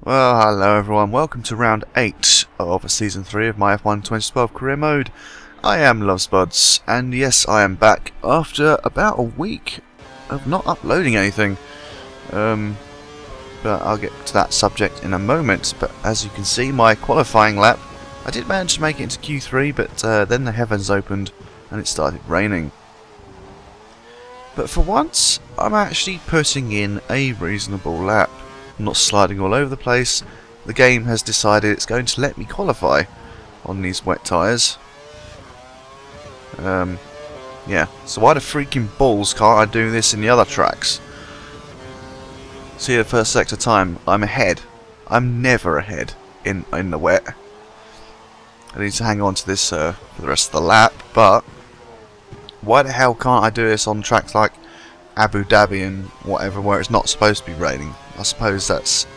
Well, hello everyone, welcome to round 8 of Season 3 of my F1 2012 career mode. I am Lovesbuds, and yes, I am back after about a week of not uploading anything. But I'll get to that subject in a moment. But as you can see, my qualifying lap, I did manage to make it into Q3, but then the heavens opened and it started raining. But for once, I'm actually putting in a reasonable lap. I'm not sliding all over the place. The game has decided it's going to let me qualify on these wet tyres. Yeah, so why the freaking balls can't I do this in the other tracks? See, the first sector time, I'm ahead. I'm never ahead in the wet. I need to hang on to this for the rest of the lap, but why the hell can't I do this on tracks like Abu Dhabi and whatever, where it's not supposed to be raining? I suppose that's,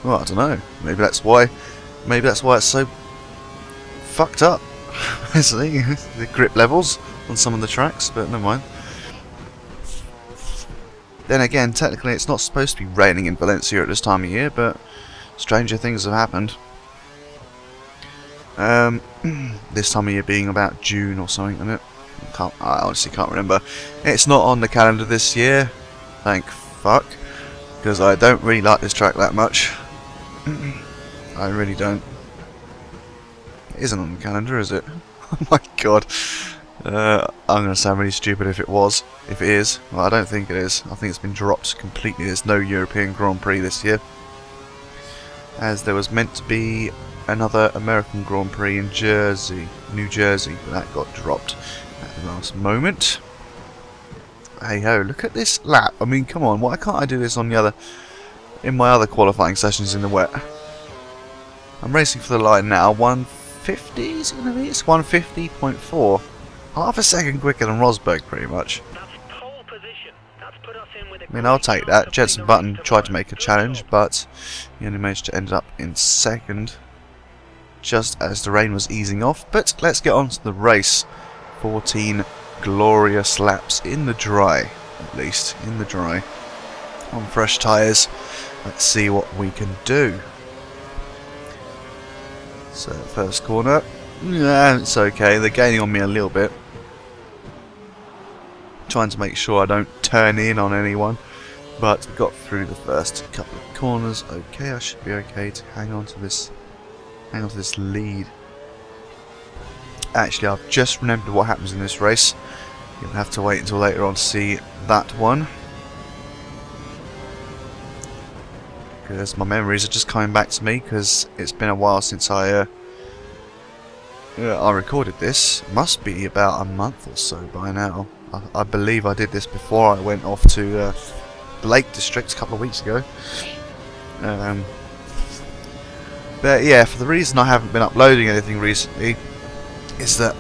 well, I don't know. Maybe that's why it's so fucked up. Basically, the grip levels on some of the tracks, but never mind. Then again, technically, it's not supposed to be raining in Valencia at this time of year, but stranger things have happened. This time of year being about June or something, isn't it? I honestly can't remember. It's not on the calendar this year, thank fuck, because I don't really like this track that much. I really don't. It isn't on the calendar, is it? Oh my god. I'm going to sound really stupid if it was. If it is, well, I don't think it is. I think it's been dropped completely. There's no European Grand Prix this year, as there was meant to be another American Grand Prix in New Jersey, but that got dropped at the last moment. Hey ho, look at this lap. I mean, come on, why can't I do this on in my other qualifying sessions in the wet? I'm racing for the line now. 150 is it going to be? It's 150.4. Half a second quicker than Rosberg, pretty much. I mean, I'll take that. Jenson Button tried to make a challenge, but he only managed to end up in second, just as the rain was easing off. But let's get on to the race. 14 glorious laps in the dry, at least in the dry, on fresh tyres. Let's see what we can do. So first corner, yeah, it's okay. They're gaining on me a little bit. Trying to make sure I don't turn in on anyone, but got through the first couple of corners. Okay, I should be okay to hang on to this lead. Actually, I've just remembered what happens in this race. You'll have to wait until later on to see that one, because my memories are just coming back to me, because it's been a while since I recorded this. It must be about a month or so by now. I believe I did this before I went off to the Lake District a couple of weeks ago. But yeah, for the reason I haven't been uploading anything recently is that,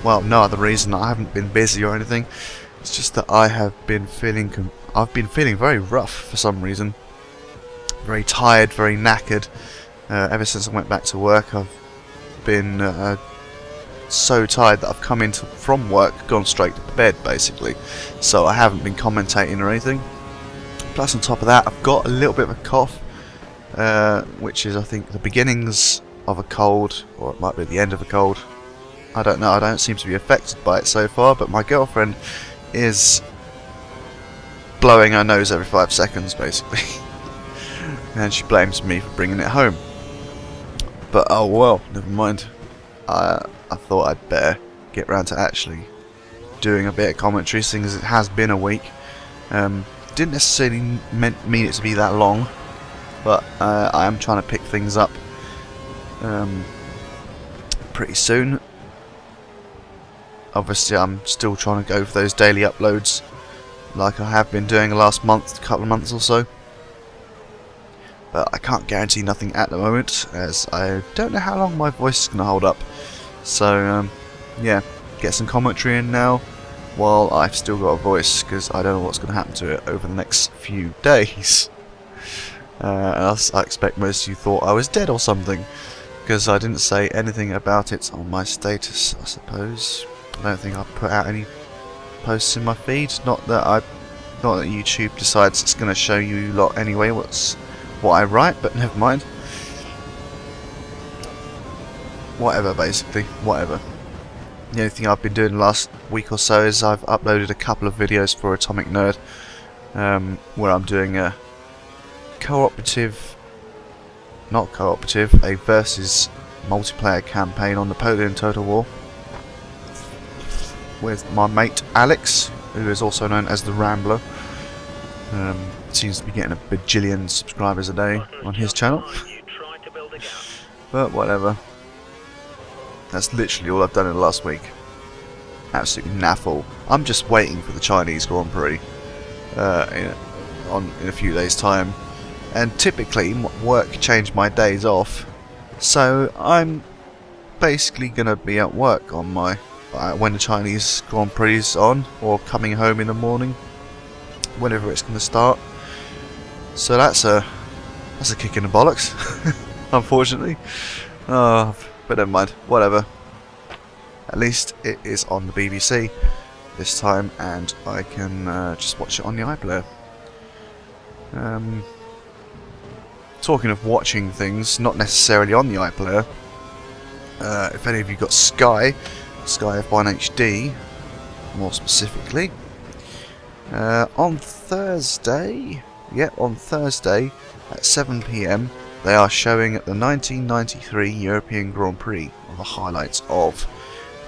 well, no other reason. I haven't been busy or anything. It's just that I've been feeling very rough for some reason. Very tired, very knackered. Ever since I went back to work, I've been so tired that I've come from work, gone straight to bed basically. So I haven't been commentating or anything. Plus on top of that, I've got a little bit of a cough, which is, I think, the beginnings of a cold, or it might be the end of a cold. I don't know. I don't seem to be affected by it so far, but my girlfriend is blowing her nose every 5 seconds basically. And she blames me for bringing it home. But oh well, never mind. I thought I'd better get round to actually doing a bit of commentary, seeing as it has been a week. Didn't necessarily mean it to be that long, but I am trying to pick things up pretty soon. Obviously, I'm still trying to go for those daily uploads, like I have been doing the last couple of months or so. But I can't guarantee nothing at the moment, as I don't know how long my voice is going to hold up. So, yeah, get some commentary in now while I've still got a voice, because I don't know what's going to happen to it over the next few days. I expect most of you thought I was dead or something, because I didn't say anything about it on my status, I suppose. I don't think I put out any posts in my feed, not that I Not that YouTube decides it's going to show you lot anyway what I write, but never mind. Whatever, basically, whatever. The only thing I've been doing the last week or so is I've uploaded a couple of videos for Atomic Nerd, where I'm doing a a versus multiplayer campaign on Napoleon Total War with my mate Alex, who is also known as the Rambler. Seems to be getting a bajillion subscribers a day on his channel. But whatever. That's literally all I've done in the last week. Absolutely naffle. I'm just waiting for the Chinese Grand Prix in a few days' time. And typically, work changed my days off, so I'm basically going to be at work on my when the Chinese Grand Prix is on, or coming home in the morning, whenever it's going to start. So that's a kick in the bollocks, unfortunately. But never mind, whatever. At least it is on the BBC this time, and I can just watch it on the iPlayer. Talking of watching things, not necessarily on the iPlayer, if any of you got Sky F1 HD, more specifically, on Thursday at 7 PM, they are showing the 1993 European Grand Prix, or the highlights of,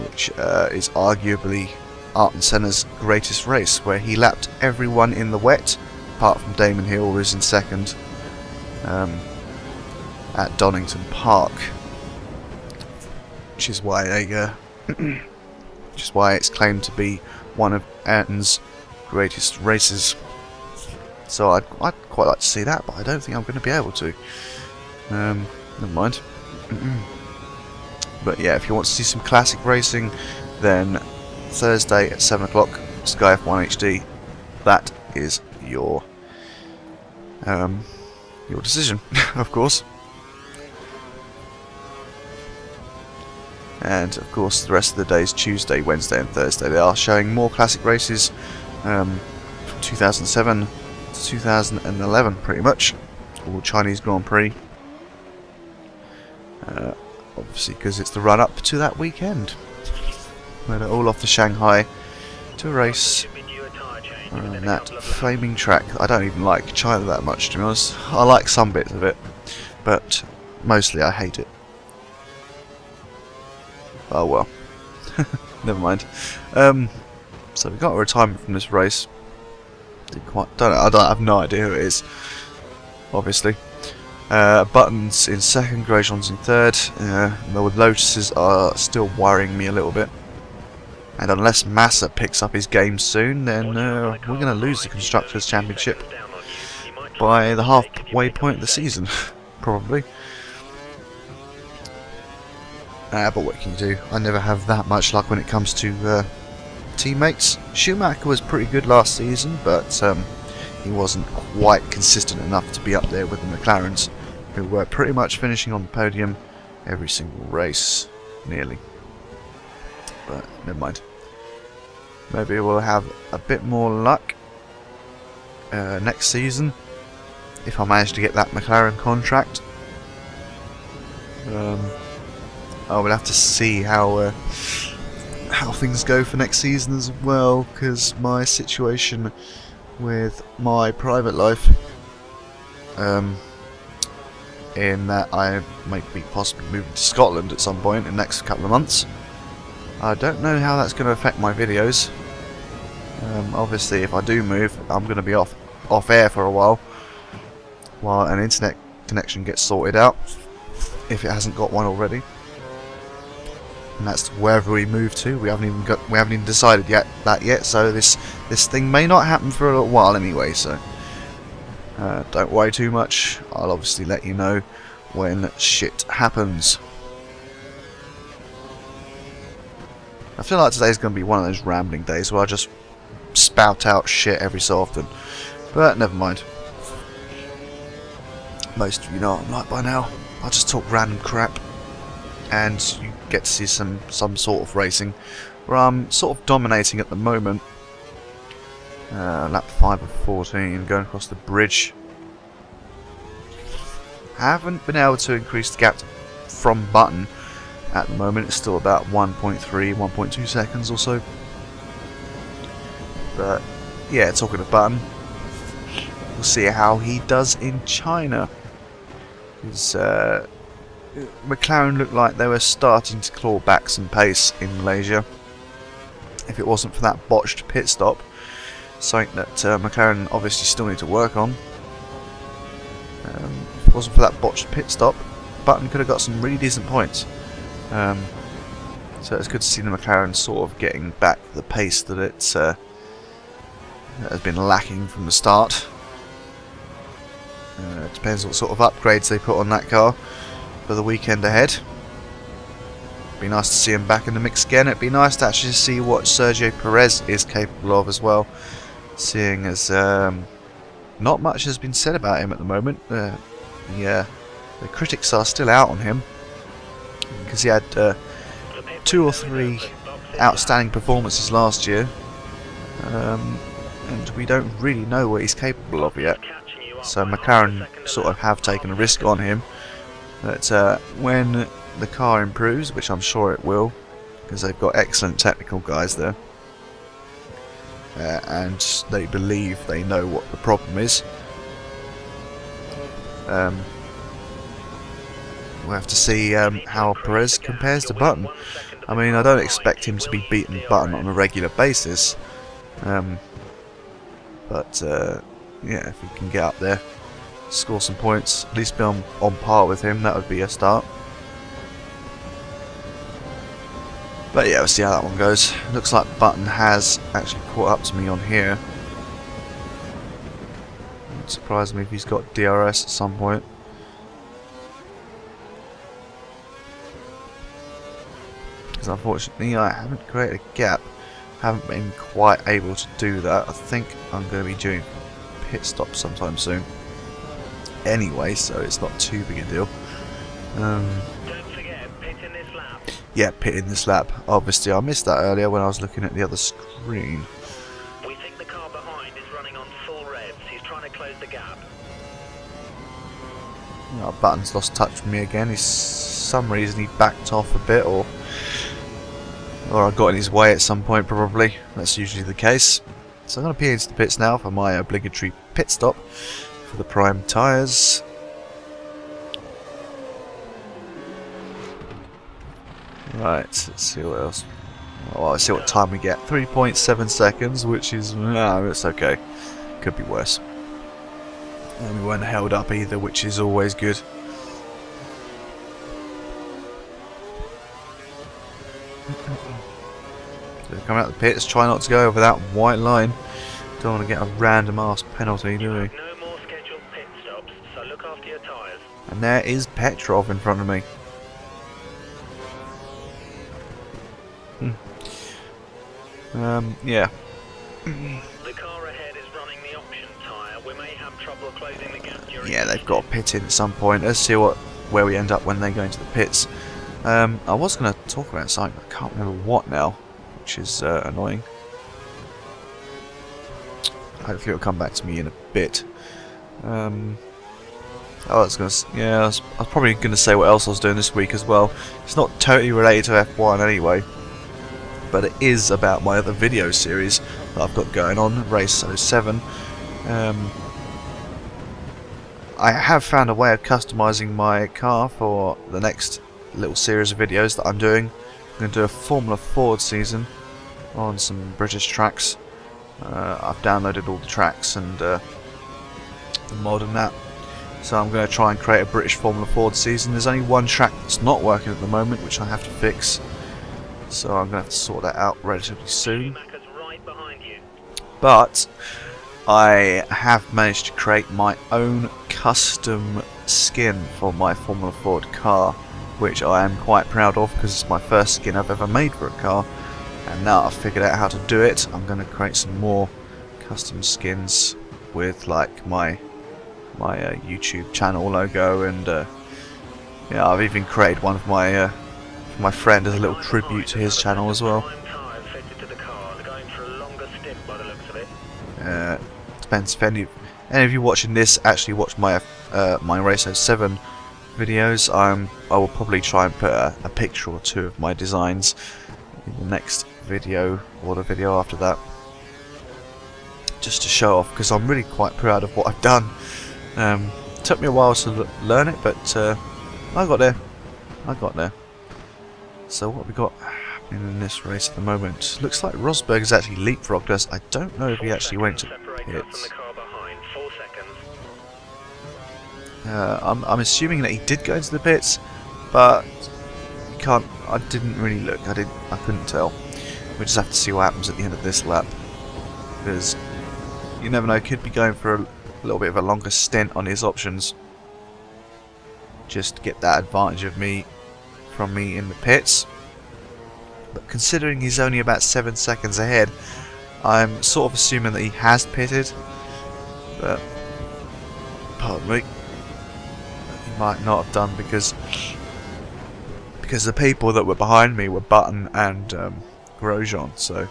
which is arguably Ayrton Senna's greatest race, where he lapped everyone in the wet, apart from Damon Hill, who was in second, at Donington Park, which is why it's claimed to be one of Ayrton's greatest races. So I'd quite like to see that, but I don't think I'm going to be able to. Never mind. But yeah, if you want to see some classic racing, then Thursday at 7 o'clock, Sky F1 HD. That is your decision, of course. And of course, the rest of the days, Tuesday, Wednesday, and Thursday, they are showing more classic races from 2007 to 2011, pretty much, all Chinese Grand Prix. Obviously, because it's the run-up to that weekend, where they're all off to Shanghai to race on that flaming track. I don't even like China that much, to be honest. I like some bits of it, but mostly I hate it. Oh well. Never mind. So we got a retirement from this race. I have no idea who it is, obviously. Buttons in second, Grosjean's in third. The Lotuses are still worrying me a little bit. And unless Massa picks up his game soon, then we're going to lose the Constructors' Championship by the halfway point of the season, probably. But what can you do? I never have that much luck when it comes to teammates. Schumacher was pretty good last season, but he wasn't quite consistent enough to be up there with the McLarens, who were pretty much finishing on the podium every single race, nearly. But never mind. Maybe we'll have a bit more luck next season if I manage to get that McLaren contract. I will have to see how things go for next season as well, because my situation with my private life, in that I might be possibly moving to Scotland at some point in the next couple of months. I don't know how that's going to affect my videos. Obviously, if I do move, I'm going to be off air for a while an internet connection gets sorted out, if it hasn't got one already. And that's wherever we move to. We haven't even decided yet. So this thing may not happen for a little while anyway. So don't worry too much. I'll obviously let you know when shit happens. I feel like today's going to be one of those rambling days where I just spout out shit every so often. But never mind. Most of you know what I'm like by now. I just talk random crap. And you get to see some sort of racing, where I'm sort of dominating at the moment. Lap 5 of 14, going across the bridge. Haven't been able to increase the gap from Button at the moment. It's still about 1.3, 1.2 seconds or so. But yeah, talking of Button, we'll see how he does in China. Because McLaren looked like they were starting to claw back some pace in Malaysia. If it wasn't for that botched pit stop, something that McLaren obviously still need to work on. If it wasn't for that botched pit stop, Button could have got some really decent points. So it's good to see the McLaren sort of getting back the pace that it has been lacking from the start. It depends what sort of upgrades they put on that car for the weekend ahead. Be nice to see him back in the mix again. It'd be nice to actually see what Sergio Perez is capable of as well, seeing as not much has been said about him at the moment. The critics are still out on him because he had 2 or 3 outstanding performances last year, and we don't really know what he's capable of yet. So McLaren sort of have taken a risk on him that when the car improves, which I'm sure it will, because they've got excellent technical guys there, and they believe they know what the problem is. We'll have to see how Perez compares to Button. I mean, I don't expect him to be beating Button on a regular basis, but yeah, if he can get up there, score some points, at least be on par with him, that would be a start. But yeah, we'll see how that one goes. Looks like Button has actually caught up to me on here. Wouldn't surprise me if he's got DRS at some point. Because unfortunately I haven't created a gap. Haven't been quite able to do that. I think I'm going to be doing pit stop sometime soon. Anyway, so it's not too big a deal. Don't forget, pit in this lap. Yeah, pit in this lap. Obviously, I missed that earlier when I was looking at the other screen. We think the car behind is running on full revs. He's trying to close the gap. Oh, Button's lost touch with me again. He's some reason he backed off a bit, or I got in his way at some point probably. That's usually the case. So I'm going to pee into the pits now for my obligatory pit stop for the Prime tyres. Right, let's see what else. Oh, let's see what time we get. 3.7 seconds, which is... no, it's okay. Could be worse. And we weren't held up either, which is always good. So come out of the pits, try not to go over that white line. Don't want to get a random ass penalty, do we? No more scheduled pit stops, so look after your tyres. And there is Petrov in front of me. Yeah. The car ahead is running the option tyre. We may have trouble closing the gap during... Yeah, they've got a pit in at some point. Let's see where we end up when they go into the pits. I was going to talk about something, I can't remember what now, which is annoying. Hopefully it'll come back to me in a bit. I was probably going to say what else I was doing this week as well. It's not totally related to F1 anyway, but it is about my other video series that I've got going on, Race 07. I have found a way of customizing my car for the next little series of videos that I'm doing. I'm going to do a Formula Ford season on some British tracks. I've downloaded all the tracks and the mod and that. So I'm going to try and create a British Formula Ford season. There's only one track that's not working at the moment, which I have to fix. So I'm going to have to sort that out relatively soon. But I have managed to create my own custom skin for my Formula Ford car, which I am quite proud of because it's my first skin I've ever made for a car. And now I've figured out how to do it, I'm going to create some more custom skins with like my YouTube channel logo, and yeah, I've even created one of my for my friend as a little tribute to his channel as well. Depends if any of you watching this actually watch my my Race 07 videos. I will probably try and put a picture or two of my designs in the next video or the video after that, just to show off, because I'm really quite proud of what I've done. Took me a while to learn it, but I got there. So what have we got in this race at the moment? Looks like Rosberg has actually leapfrogged us. I don't know if he actually went to pits. I'm assuming that he did go into the pits, but you can't. I didn't really look. I couldn't tell. We just have to see what happens at the end of this lap, because you never know. Could be going for a little bit of a longer stint on his options, just to get that advantage of from me in the pits. But considering he's only about 7 seconds ahead, I'm sort of assuming that he has pitted. But pardon me, he might not have done, because the people that were behind me were Button and Grosjean. So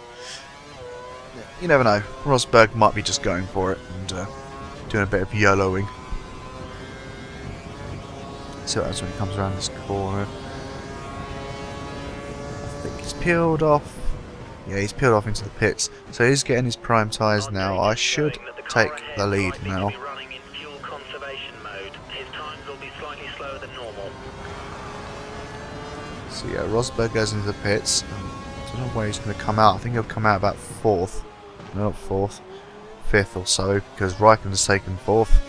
you never know. Rosberg might be just going for it and doing a bit of YOLOing. See what happens when he comes around this corner. I think he's peeled off. Yeah, he's peeled off into the pits. So he's getting his prime tyres now. I should take the lead now. So yeah, Rosberg goes into the pits. I don't know where he's going to come out. I think he'll come out about 4th. No, not 4th. 5th or so, because Raikkonen has taken 4th.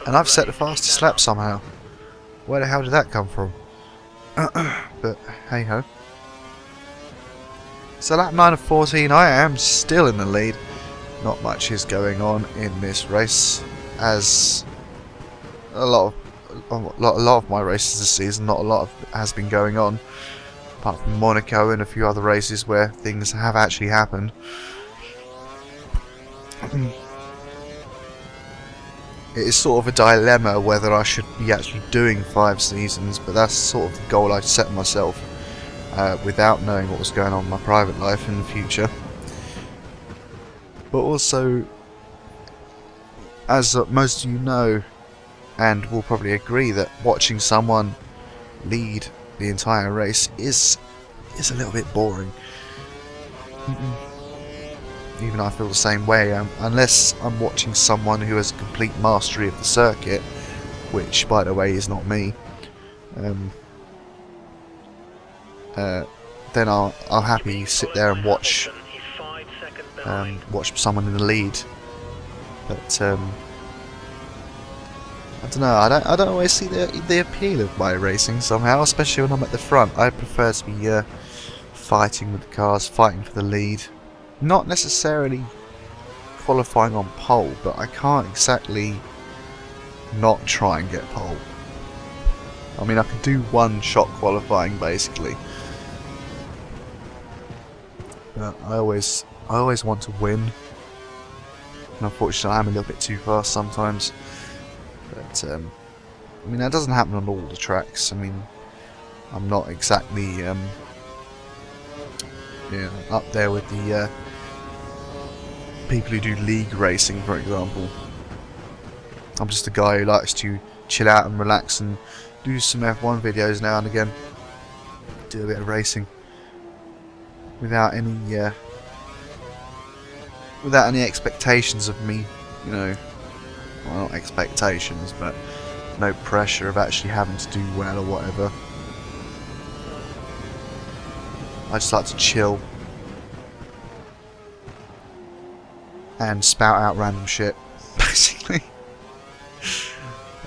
And I've set the fastest lap somehow. Where the hell did that come from? But hey ho. So lap 9 of 14, I am still in the lead. Not much is going on in this race, as a lot of my races this season, not a lot has been going on, apart from Monaco and a few other races where things have actually happened. It is sort of a dilemma whether I should be actually doing 5 seasons, but that's sort of the goal I set myself, without knowing what was going on in my private life in the future. But also, as most of you know, and will probably agree, that watching someone lead the entire race is a little bit boring. Even I feel the same way, unless I'm watching someone who has complete mastery of the circuit, which, by the way, is not me. Then I'll happily sit there and watch someone in the lead. But I don't know. I don't always see the appeal of my racing somehow, especially when I'm at the front. I prefer to be fighting with the cars, fighting for the lead. Not necessarily qualifying on pole, but I can't exactly not try and get pole. I mean, I can do one shot qualifying basically, but I always want to win. And unfortunately, I'm a little bit too fast sometimes. But I mean, that doesn't happen on all the tracks. I mean, I'm not exactly up there with the people who do league racing, for example. I'm just a guy who likes to chill out and relax and do some F1 videos now and again. Do a bit of racing without any expectations of me, you know. Well, not expectations, but no pressure of actually having to do well or whatever. I just like to chill and spout out random shit, basically.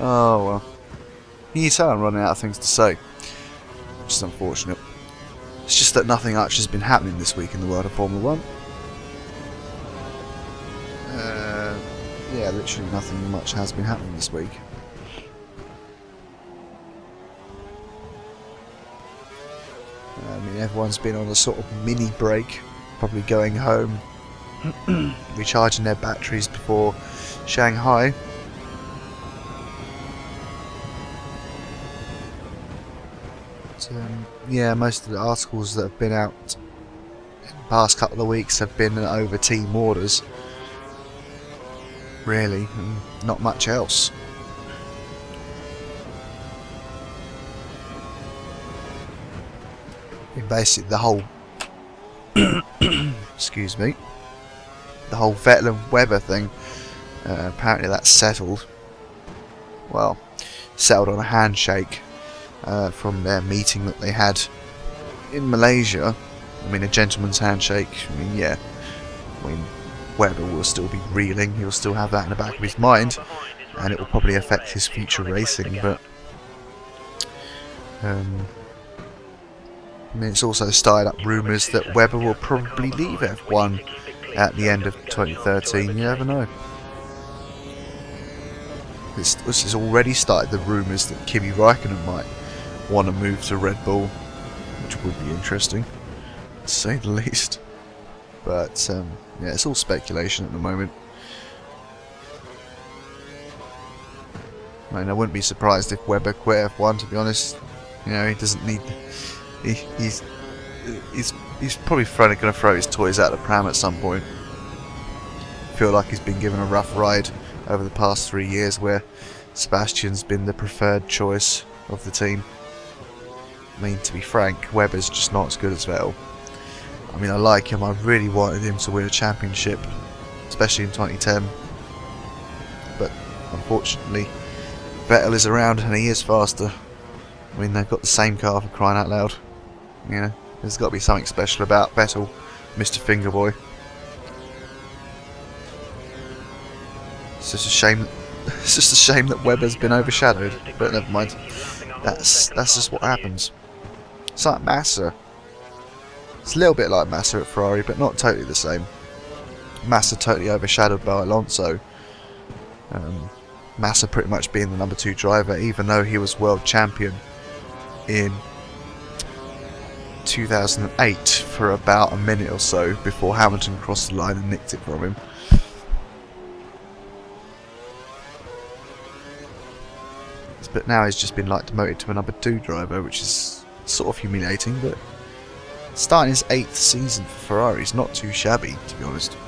Oh well. You can tell I'm running out of things to say, which is unfortunate. It's just that nothing actually has been happening this week in the world of Formula 1. Yeah, literally nothing much has been happening this week. I mean, everyone's been on a sort of mini break, probably going home, recharging their batteries before Shanghai. But, yeah, most of the articles that have been out in the past couple of weeks have been over team orders. really, and not much else. Basically, the whole excuse me, the whole Vettel and Webber thing. Apparently, that's settled. Well, settled on a handshake from their meeting that they had in Malaysia. I mean, a gentleman's handshake. I mean, yeah. I mean, Webber will still be reeling. He'll still have that in the back of his mind, and it will probably affect his future racing. But I mean, it's also started up rumours that Webber will probably leave F1 at the end of 2013. You never know. This has already started the rumours that Kimi Raikkonen might want to move to Red Bull, which would be interesting, to say the least. But yeah, it's all speculation at the moment. I mean, I wouldn't be surprised if Webber quit F1, to be honest. You know, he doesn't need. He's probably going to throw his toys out the pram at some point. I feel like he's been given a rough ride over the past 3 years, where Sebastian's been the preferred choice of the team. I mean, to be frank, Webber's just not as good as Vettel. I mean, I like him. I really wanted him to win a championship, especially in 2010. But unfortunately, Vettel is around and he is faster. I mean, they've got the same car, for crying out loud. You know, there's got to be something special about Vettel, Mr. Fingerboy. It's just a shame. It's just a shame that Webber's been overshadowed. But never mind. That's just what happens. It's like Massa. It's a little bit like Massa at Ferrari, but not totally the same. Massa totally overshadowed by Alonso. Massa pretty much being the number 2 driver, even though he was world champion in 2008 for about a minute or so before Hamilton crossed the line and nicked it from him. But now he's just been like demoted to a number 2 driver, which is sort of humiliating, but starting his 8th season for Ferrari is not too shabby, to be honest.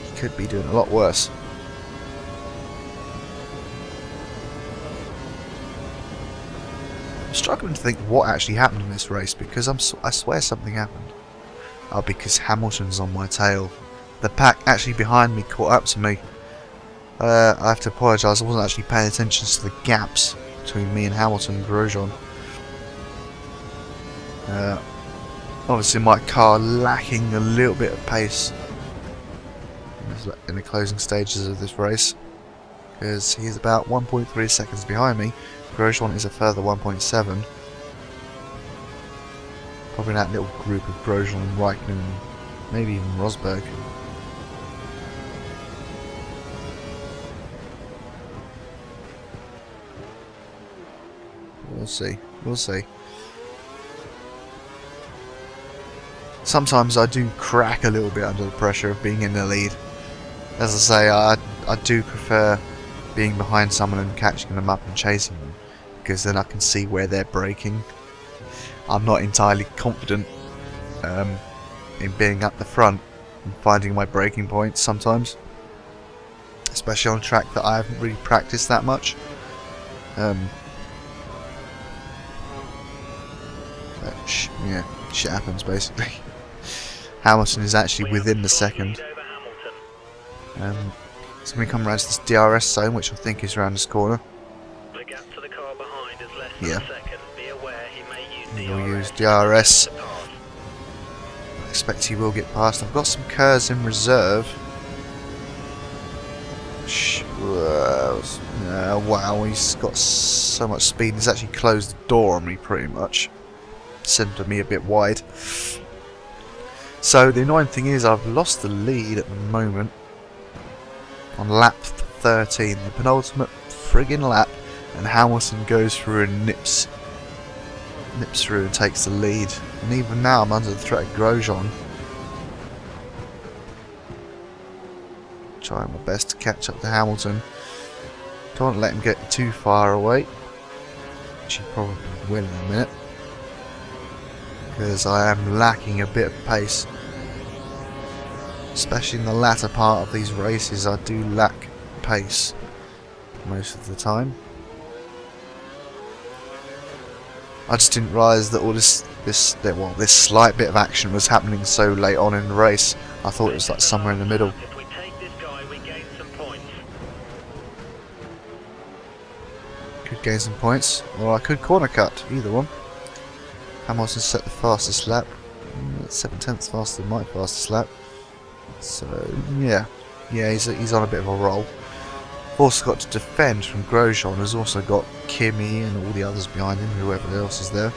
He could be doing a lot worse. I'm struggling to think what actually happened in this race, because I swear something happened. Oh, because Hamilton's on my tail. The pack actually behind me caught up to me. I have to apologise, I wasn't actually paying attention to the gaps between me and Hamilton and Grosjean. Obviously my car lacking a little bit of pace in the closing stages of this race, because he's about 1.3 seconds behind me. Grosjean is a further 1.7. Probably that little group of Grosjean and Raikkonen, maybe even Rosberg. We'll see. We'll see. Sometimes I do crack a little bit under the pressure of being in the lead. As I say, I do prefer being behind someone and catching them up and chasing them, because then I can see where they're braking. I'm not entirely confident in being up the front and finding my braking points sometimes, especially on a track that I haven't really practiced that much. Yeah, shit happens basically. Hamilton is actually within the second. So we come around to this DRS zone, which I think is around this corner. The gap to the car behind is less Yeah. than a second. Be aware he may He will use use DRS. to pass. I expect he will get past. I've got some KERS in reserve. Wow, he's got so much speed. He's actually closed the door on me pretty much. Centered me a bit wide. So the annoying thing is I've lost the lead at the moment on lap 13, the penultimate friggin' lap, and Hamilton goes through and nips through and takes the lead. And even now I'm under the threat of Grosjean. Trying my best to catch up to Hamilton. Don't want to let him get too far away, which he probably will in a minute, because I am lacking a bit of pace. especially in the latter part of these races, I do lack pace most of the time. I just didn't realise that all this slight bit of action was happening so late on in the race. I thought it was like somewhere in the middle. If we take this guy, we gain some points. Could gain some points, or I could corner cut, either one. Hamilton set the fastest lap, 7/10 faster than my fastest lap. So yeah, he's on a bit of a roll. Also got to defend from Grosjean, who's also got Kimi and all the others behind him, whoever else is there.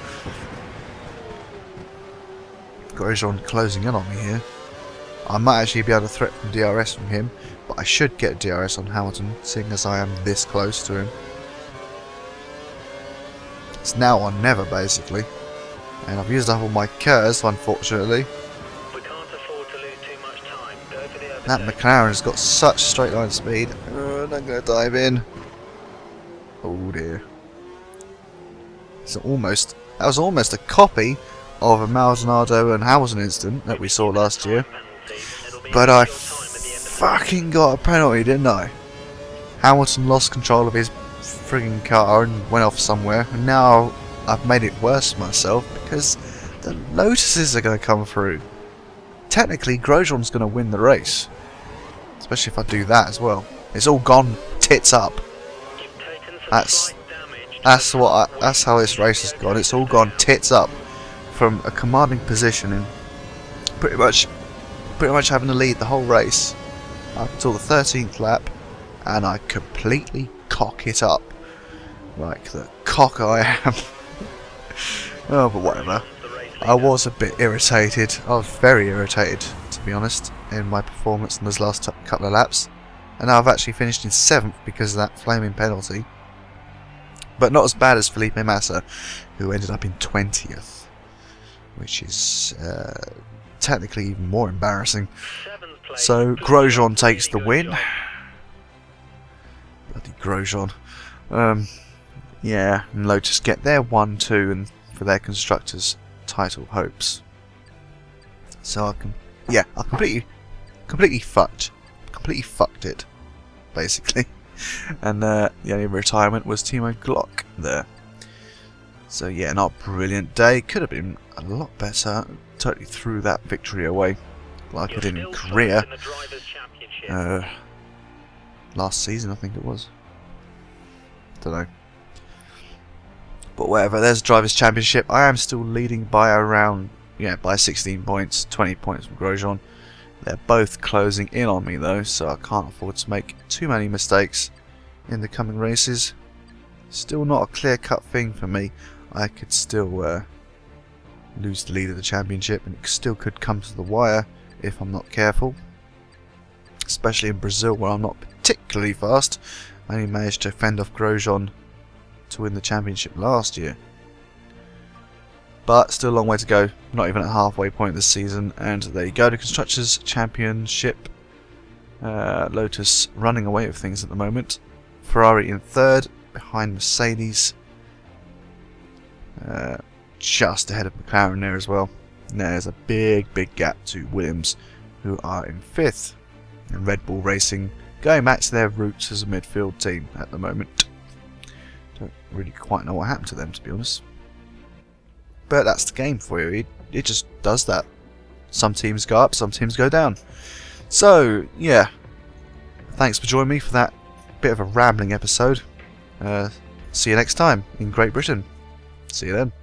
Grosjean closing in on me here. I might actually be able to threaten DRS from him, but I should get DRS on Hamilton, seeing as I am this close to him. It's now or never, basically. And I've used up all my KERS, unfortunately. We can't afford to lose too much time. Go for the That overtake. McLaren has got such straight line speed. And I'm going to dive in. Oh dear. That was almost a copy of a Maldonado and Hamilton incident that we saw last year. But I fucking got a penalty, didn't I? Hamilton lost control of his frigging car and went off somewhere. And now I've made it worse for myself because the Lotuses are going to come through. Technically, Grosjean's going to win the race. Especially if I do that as well. It's all gone tits up. That's how this race has gone. It's all gone tits up from a commanding position and pretty much having to lead the whole race up until the 13th lap, and I completely cock it up like the cock I am. Oh, but whatever. I was a bit irritated. I was very irritated, to be honest, in my performance in those last couple of laps. And now I've actually finished in 7th because of that flaming penalty. But not as bad as Felipe Massa, who ended up in 20th. Which is technically even more embarrassing. So Grosjean takes the win. Bloody Grosjean. Yeah, and Lotus get their 1-2 and for their constructors' title hopes. So I completely fucked it, basically. And the only retirement was Timo Glock there. So yeah, not a brilliant day. Could have been a lot better. Totally threw that victory away, like I did in Korea last season, I think it was. Don't know. But whatever. There's Drivers' Championship. I am still leading by around, by 16 points, 20 points from Grosjean. They're both closing in on me though, so I can't afford to make too many mistakes in the coming races. Still not a clear-cut thing for me. I could still lose the lead of the championship, and it still could come to the wire if I'm not careful. Especially in Brazil, where I'm not particularly fast. I only managed to fend off Grosjean to win the championship last year. But still a long way to go, not even at halfway point this season, and there you go, the Constructors' Championship. Lotus running away with things at the moment. Ferrari in 3rd, behind Mercedes. Just ahead of McLaren there as well. And there's a big gap to Williams, who are in 5th. And Red Bull Racing going back to their roots as a midfield team at the moment. Don't really quite know what happened to them, to be honest. But that's the game for you. It just does that. Some teams go up, some teams go down. So, yeah. Thanks for joining me for that bit of a rambling episode. See you next time in Great Britain. See you then.